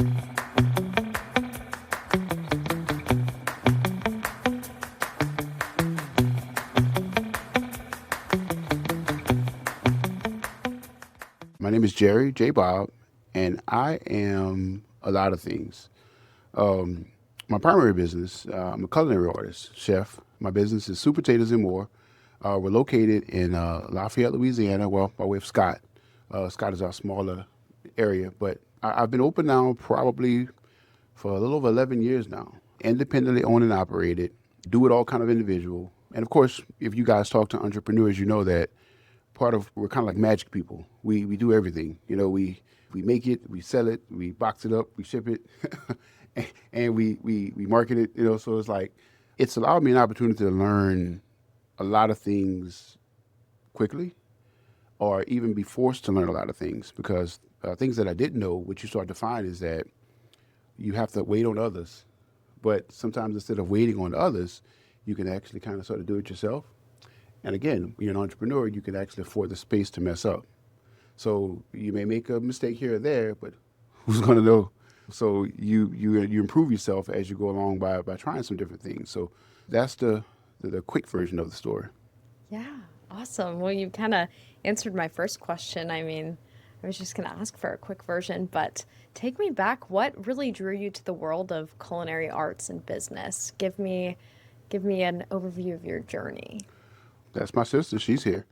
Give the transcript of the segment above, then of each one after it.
My name is J Bobb, and I am a lot of things. Um, my primary business, I'm a culinary artist, chef. My business is Super Taters and More. We're located in Lafayette, Louisiana, well, by way of Scott. Scott is our smaller area, but I've been open now probably for a little over 11 years now. Independently owned and operated, do it all kind of individual. And of course, if you guys talk to entrepreneurs, you know that we're kind of like magic people. We do everything. We make it, we sell it, we box it up, we ship it, and we market it. So it's allowed me an opportunity to learn a lot of things quickly, or even be forced to learn a lot of things because things that I didn't know. What you start to find is that you have to wait on others, but sometimes instead of waiting on others, you can actually kind of sort of do it yourself. And again, when you're an entrepreneur, you can actually afford the space to mess up. So you may make a mistake here or there, but who's going to know? So you improve yourself as you go along by trying some different things. So that's the quick version of the story. Yeah, awesome. Well, you kind of answered my first question. I was just going to ask for a quick version, but take me back. What really drew you to the world of culinary arts and business? Give me an overview of your journey. That's my sister. She's here,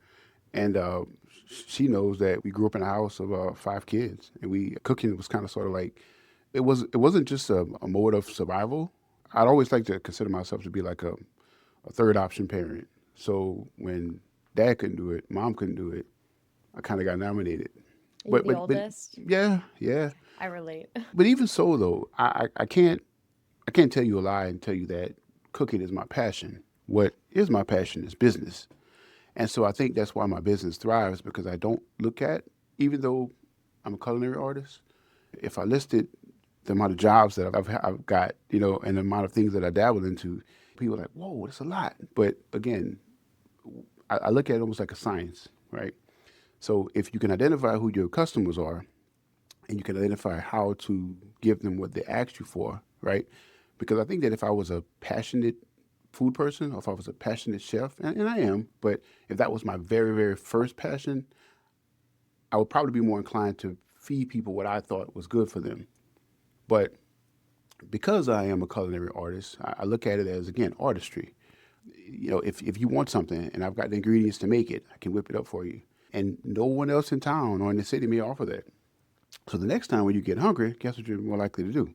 and she knows that we grew up in a house of five kids, and we cooking was kind of sort of like it wasn't just a mode of survival. I'd always like to consider myself to be like a third option parent. So when dad couldn't do it, mom couldn't do it, I kind of got nominated. Are you But the but but oldest? yeah, yeah. I relate. But even so though, I can't tell you a lie and tell you that cooking is my passion. What is my passion is business. And so I think that's why my business thrives because I don't look at, even though I'm a culinary artist, if I listed the amount of jobs that I've got, and the amount of things that I dabble into, people are like, whoa, that's a lot. But again, I look at it almost like a science, right? So if you can identify who your customers are and you can identify how to give them what they asked you for, right? Because I think that if I was a passionate food person or if I was a passionate chef, and I am, but if that was my very, very first passion, I would probably be more inclined to feed people what I thought was good for them. But because I am a culinary artist, I look at it as, again, artistry. If you want something and I've got the ingredients to make it, I can whip it up for you. And no one else in town or in the city may offer that. So the next time when you get hungry, guess what you're more likely to do?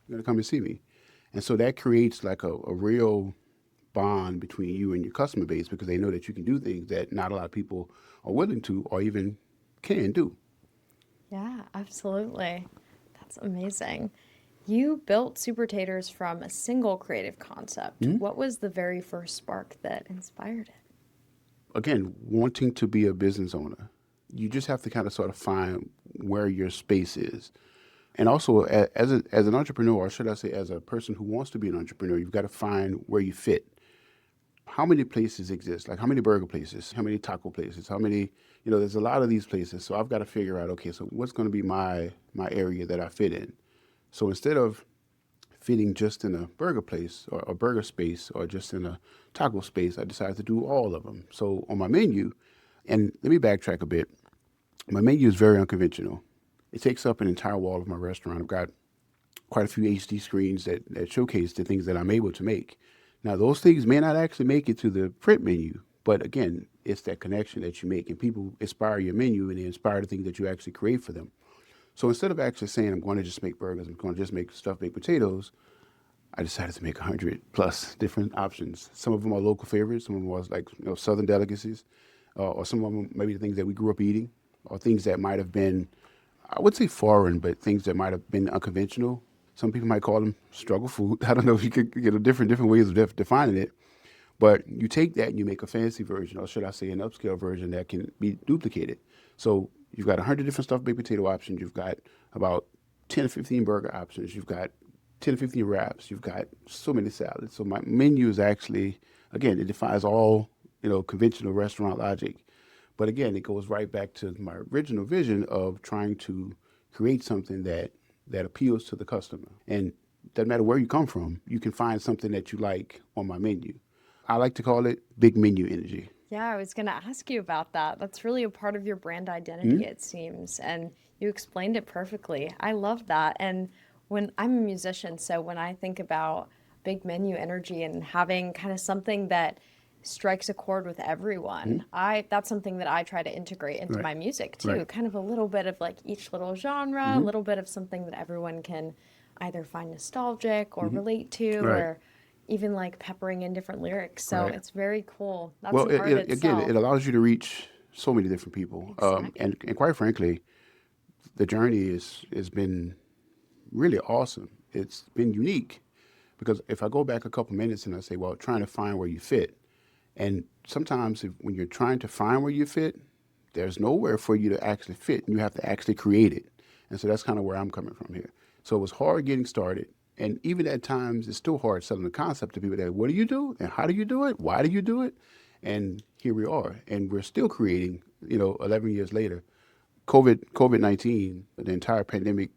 You're going to come and see me. And so that creates like a real bond between you and your customer base because they know that you can do things that not a lot of people are willing to or even can do. Yeah, absolutely. That's amazing. You built Super Taters from a single creative concept. Mhm. What was the very first spark that inspired it? Again, wanting to be a business owner, you just have to kind of sort of find where your space is. And also, as an entrepreneur, or should I say, as a person who wants to be an entrepreneur, you've got to find where you fit. How many places exist? Like how many burger places? How many taco places? How many? There's a lot of these places. So I've got to figure out, okay, so what's going to be my area that I fit in? So instead of fitting just in a burger place or a burger space or just in a taco space, I decided to do all of them. So on my menu, and let me backtrack a bit. My menu is very unconventional. It takes up an entire wall of my restaurant. I've got quite a few HD screens that showcase the things that I'm able to make. Now, those things may not actually make it to the print menu, but again, it's that connection that you make, and people inspire your menu and they inspire the things that you actually create for them. So instead of actually saying, I'm going to just make burgers, I'm going to just make stuffed baked potatoes, I decided to make 100 plus different options. Some of them are local favorites, some of them are like southern delicacies, or some of them maybe the things that we grew up eating, or things that might have been, I would say foreign, but things that might have been unconventional. Some people might call them struggle food. I don't know if you could get a different ways of defining it. But you take that and you make a fancy version, or should I say an upscale version that can be duplicated. So you've got 100 different stuffed baked potato options. You've got about 10 or 15 burger options. You've got 10 or 15 wraps. You've got so many salads. So my menu is actually, again, it defies all, conventional restaurant logic. But again, it goes right back to my original vision of trying to create something that that appeals to the customer. And doesn't matter where you come from, you can find something that you like on my menu. I like to call it big menu energy. Yeah, I was going to ask you about that. That's really a part of your brand identity, it seems. And you explained it perfectly. I love that. And when I'm a musician, so when I think about big menu energy and having kind of something that strikes a chord with everyone, I that's something that I try to integrate into Right. my music too. Right. Kind of a little bit of like each little genre, a little bit of something that everyone can either find nostalgic or relate to, Right. or even like peppering in different lyrics. So Right. it's very cool. That's Well, an art again, it itself. allows you to reach so many different people. Exactly. And quite frankly, the journey has been really awesome. It's been unique because if I go back a couple minutes and I say, well, trying to find where you fit, and sometimes when you're trying to find where you fit, there's nowhere for you to actually fit. You have to actually create it. And so that's kind of where I'm coming from here. So it was hard getting started. And even at times, it's still hard selling the concept to people that, what do you do? And how do you do it? Why do you do it? And here we are. And we're still creating, 11 years later. COVID-19, the entire pandemic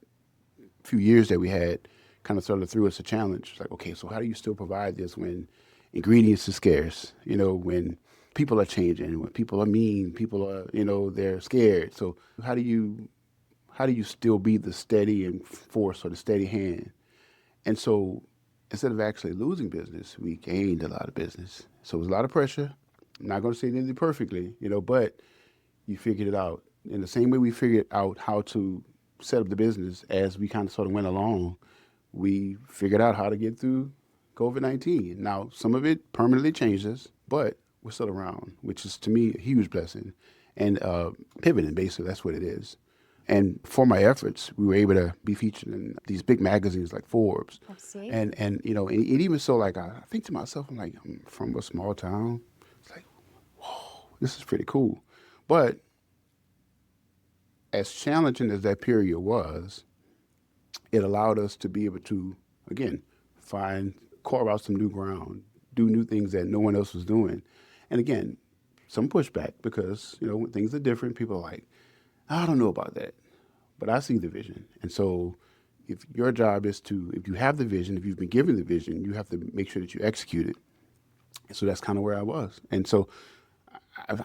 few years that we had kind of sort of threw us a challenge. It's like, okay, so how do you still provide this when ingredients are scarce? When people are changing, when people are mean, people are, they're scared. So how do you still be the steady and force or the steady hand? And so instead of actually losing business, we gained a lot of business. So it was a lot of pressure. I'm not going to say it ended perfectly, but you figured it out. In the same way we figured out how to set up the business as we kind of sort of went along, we figured out how to get through COVID-19. Now, some of it permanently changed us, but we're still around, which is to me a huge blessing. And pivoting, basically, that's what it is. And for my efforts, we were able to be featured in these big magazines like Forbes. I see. And and even so, like, I think to myself, I'm like, I'm from a small town. It's like, whoa, this is pretty cool. But as challenging as that period was, it allowed us to be able to, again, carve out some new ground, do new things that no one else was doing. And again, some pushback because, when things are different, people are like, I don't know about that, but I see the vision. And so if your job is if you have the vision, if you've been given the vision, you have to make sure that you execute it. And so that's kind of where I was. And so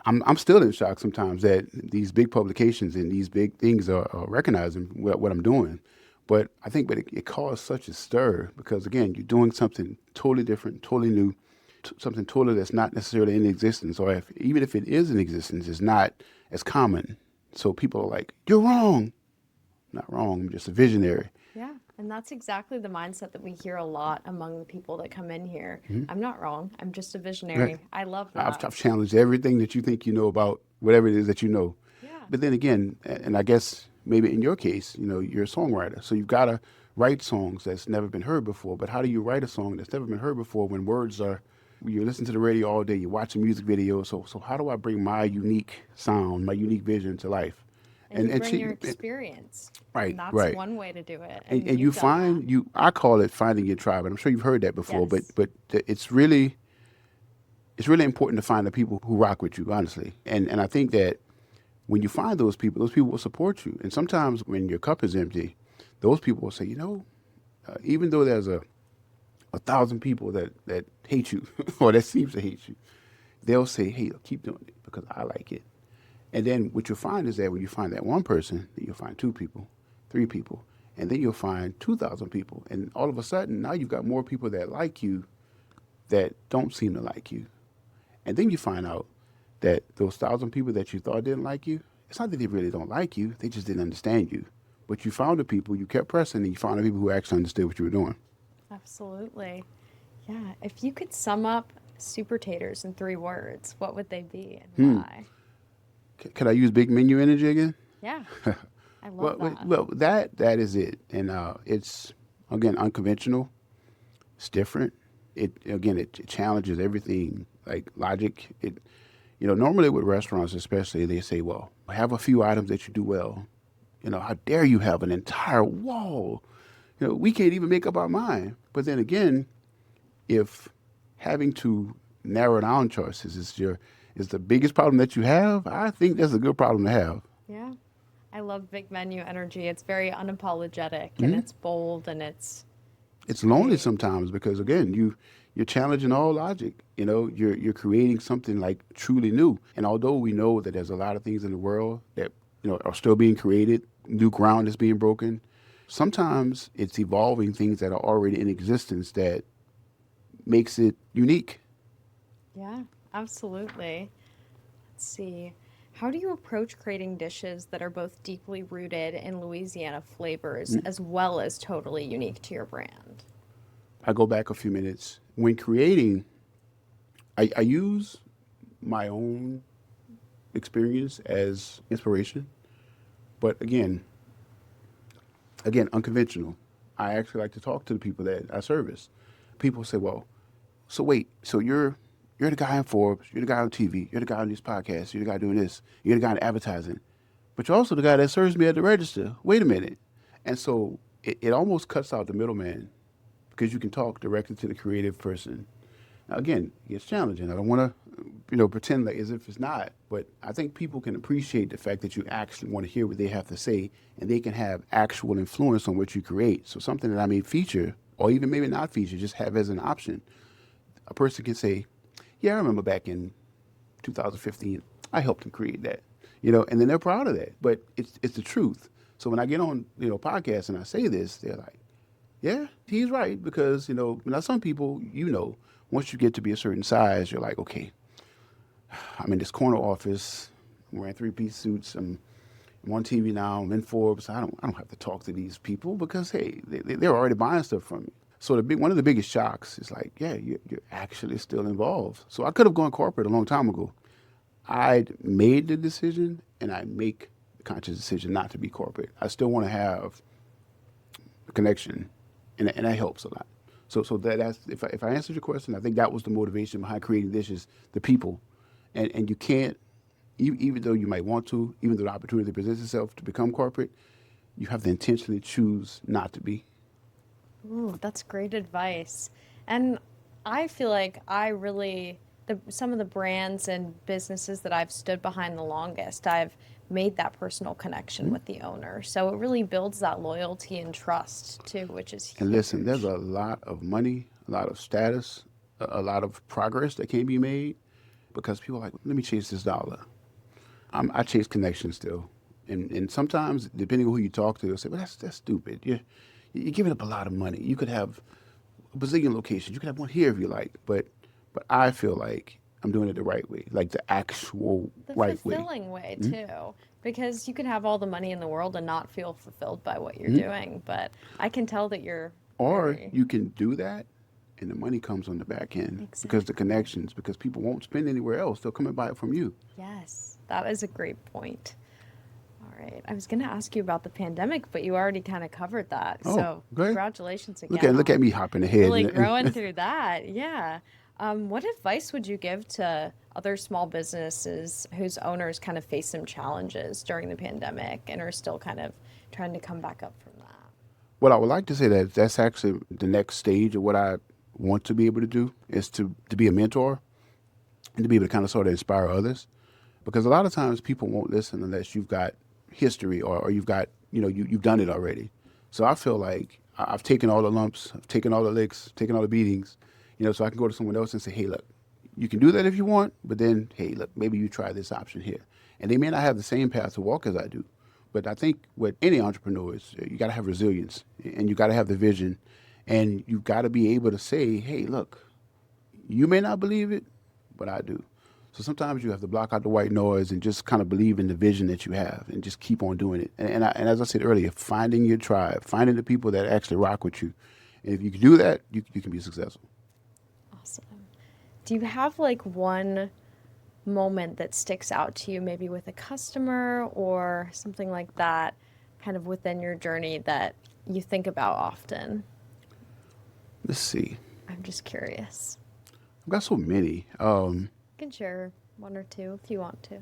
I'm still in shock sometimes that these big publications and these big things are recognizing what I'm doing. But I think it caused such a stir because, again, you're doing something totally different, totally new, something totally that's not necessarily in existence, or even if it is in existence, it's not as common. So people are like, you're wrong. Not wrong, I'm just a visionary. Yeah. And that's exactly the mindset that we hear a lot among the people that come in here. I'm not wrong. I'm just a Right. visionary. I love I've, that. I've challenged everything that you think you know about whatever it is that you know. Yeah. But then again, and I guess maybe in your case, you're a songwriter. So you've got to write songs that's never been heard before. But how do you write a song that's never been heard before when you listen to the radio all day, you watch a music video. So how do I bring my unique sound, my unique vision to life? And you bring your experience. Right, And that's right. one way to do it. And And you you've done that. I call it finding your tribe. And I'm sure you've heard that before, Yes. but it's really important to find the people who rock with you, honestly. And I think that when you find those people will support you. And sometimes when your cup is empty, those people will say, even though there's a 1,000 people that hate you or that seems to hate you, they'll say, hey, keep doing it because I like it. And then what you'll find is that when you find that one person, then you'll find two people, three people, and then you'll find 2,000 people. And all of a sudden, now you've got more people that like you that don't seem to like you. And then you find out that those 1,000 people that you thought didn't like you, it's not that they really don't like you, they just didn't understand you. But you found the people, you kept pressing, and you found the people who actually understood what you were doing. Absolutely. Yeah. If you could sum up Super Taters in 3 words, what would they be and why? Could I use big menu energy again? Yeah. I love Well, that. well, that is it, and it's again unconventional. It's different. It challenges everything like logic. Normally with restaurants, especially, they say, well, have a few items that you do well. How dare you have an entire wall? We can't even make up our mind. But then again, if having to narrow down choices is the biggest problem that you have, I think that's a good problem to have. Yeah. I love big menu energy. It's very unapologetic and it's bold and it's It's lonely great. sometimes because again, you're challenging all logic. You're creating something like truly new. And although we know that there's a lot of things in the world that are still being created, new ground is being broken. Sometimes it's evolving things that are already in existence that makes it unique. Yeah, absolutely. Let's see. How do you approach creating dishes that are both deeply rooted in Louisiana flavors as well as totally unique to your brand? I go back a few minutes. When creating, I use my own experience as inspiration, but again, unconventional. I actually like to talk to the people that I service. People say, "Well, so wait, so you're the guy in Forbes, you're the guy on TV, you're the guy on these podcasts, you're the guy doing this, you're the guy in advertising, but you're also the guy that serves me at the register. Wait a minute." And so it almost cuts out the middleman because you can talk directly to the creative person. Now, again, it's challenging. I don't want to, pretend like as if it's not. But I think people can appreciate the fact that you actually want to hear what they have to say, and they can have actual influence on what you create. So something that I may feature, or even maybe not feature, just have as an option. A person can say, "Yeah, I remember back in 2015, I helped them create that," and then they're proud of that. But it's the truth. So when I get on, podcasts and I say this, they're like, yeah, he's right because now some people, once you get to be a certain size, you're like, okay, I'm in this corner office, I'm wearing three-piece suits, I'm on TV now, I'm in Forbes. I don't have to talk to these people because hey, they're already buying stuff from me. So one of the biggest shocks is like, yeah, you're actually still involved. So I could have gone corporate a long time ago. I made the decision, and I make the conscious decision not to be corporate. I still want to have a connection, and that helps a lot. So that's if I answered your question, I think that was the motivation behind creating dishes, the people, and you can't, even though you might want to, even though the opportunity presents itself to become corporate, you have to intentionally choose not to be. Ooh, that's great advice. And I feel like I really some of the brands and businesses that I've stood behind the longest, I've made that personal connection with the owner. So it really builds that loyalty and trust too, which is And listen, there's huge. a lot of money, a lot of status, a lot of progress that can be made because people are like, let me chase this dollar. I chase connections still. And sometimes, depending on who you talk to, they'll say, well, that's stupid. You're giving up a lot of money. You could have a bazillion locations. You could have one here if you like. But I feel like I'm doing it the right way, like the actual The right way. fulfilling way too, because you can have all the money in the world and not feel fulfilled by what you're doing. But I can tell that you're Or very you can do that and the money comes on the back end because the exactly. connections, because people won't spend anywhere else. They'll come and buy it from you. Yes, that is a great point. All right. I was going to ask you about the pandemic, but you already kind of covered that. Oh, So, okay. congratulations Look again at look at on me hopping ahead. really growing through that. Yeah. What advice would you give to other small businesses whose owners kind of face some challenges during the pandemic and are still kind of trying to come back up from that? Well, I would like to say that that's actually the next stage of what I want to be able to do is to be a mentor and to be able to kind of sort of inspire others. Because a lot of times people won't listen unless you've got history or you've got, you've done it already. So I feel like I've taken all the lumps, I've taken all the licks, taken all the beatings, so I can go to someone else and say, hey, look, you can do that if you want, but then, hey, look, maybe you try this option here. And they may not have the same path to walk as I do. But I think with any entrepreneur is you got to have resilience and you got to have the vision and you've got to be able to say, hey, look, you may not believe it, but I do. So sometimes you have to block out the white noise and just kind of believe in the vision that you have and just keep on doing it. And as I said earlier, finding your tribe, finding the people that actually rock with you. And if you can do that, you can be successful. Awesome. Do you have like one moment that sticks out to you, maybe with a customer or something like that, kind of within your journey that you think about often? Let's see. I'm just curious. I've got so many. You can share one or two if you want to.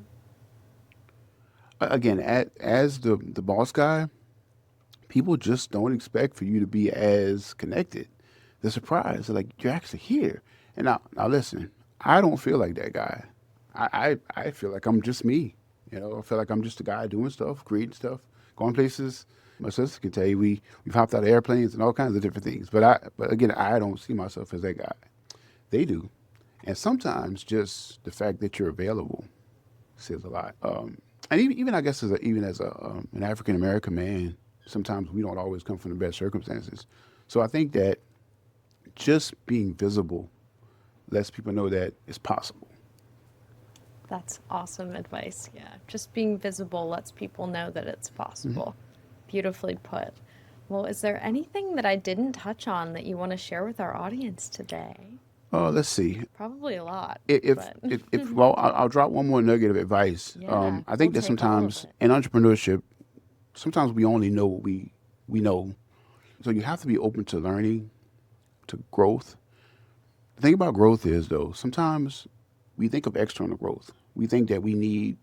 Again, as the boss guy, people just don't expect for you to be as connected. They're surprised. They're like, you're actually here. And now listen, I don't feel like that guy. I feel like I'm just me. I feel like I'm just a guy doing stuff, creating stuff, going places. My sister can tell you we've hopped out of airplanes and all kinds of different things. But again, I don't see myself as that guy. They do, and sometimes just the fact that you're available says a lot. And even I guess even as an African American man, sometimes we don't always come from the best circumstances. So I think that just being visible lets people know that it's possible. That's awesome advice. Yeah. Just being visible lets people know that it's possible. Beautifully put. Well, is there anything that I didn't touch on that you want to share with our audience today? Let's see. Probably a lot, If, but if well, I'll drop one more nugget of advice. yeah, I we'll think that take all of sometimes it. in entrepreneurship, sometimes we only know what we know. So you have to be open to learning, to growth. The thing about growth is, though, sometimes we think of external growth. We think that we need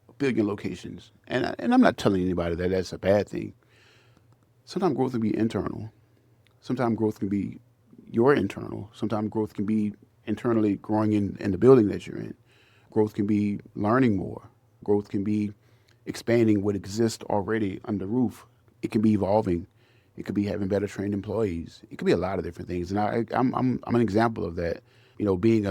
a billion locations, and I'm not telling anybody that that's a bad thing. Sometimes growth can be internal. Sometimes growth can be your internal. Sometimes growth can be internally growing in the building that you're in. Growth can be learning more. Growth can be expanding what exists already under the roof. It can be evolving. It could be having better trained employees. It could be a lot of different things. And I'm an example of that. Being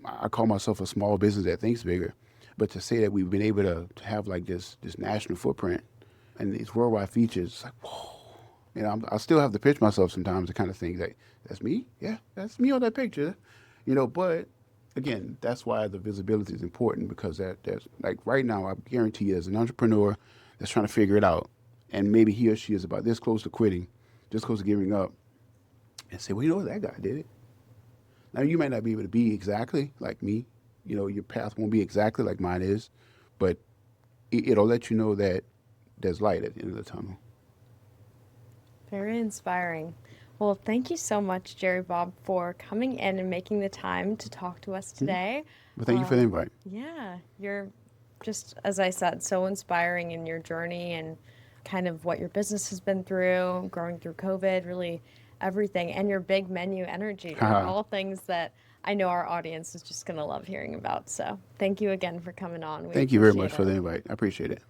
I call myself a small business that thinks bigger. But to say that we've been able to have like this national footprint and these worldwide features, it's like, whoa. I still have to pitch myself sometimes to kind of think that that's me. Yeah, that's me on that picture. But again, that's why the visibility is important because there's like right now, I guarantee you, as an entrepreneur that's trying to figure it out, and maybe he or she is about this close to quitting, this close to giving up, and say, well, that guy did it. Now you might not be able to be exactly like me. Your path won't be exactly like mine is, but it'll let you know that there's light at the end of the tunnel. Very inspiring. Well, thank you so much, Jerry Bob, for coming in and making the time to talk to us today. But thank you for the invite. Yeah, you're just, as I said, so inspiring in your journey and kind of what your business has been through, growing through COVID, really everything, and your big menu energy are Haha. all things that I know our audience is just going to love hearing about. So thank you again for coming on. We Thank you very much appreciate for it. the invite. I appreciate it.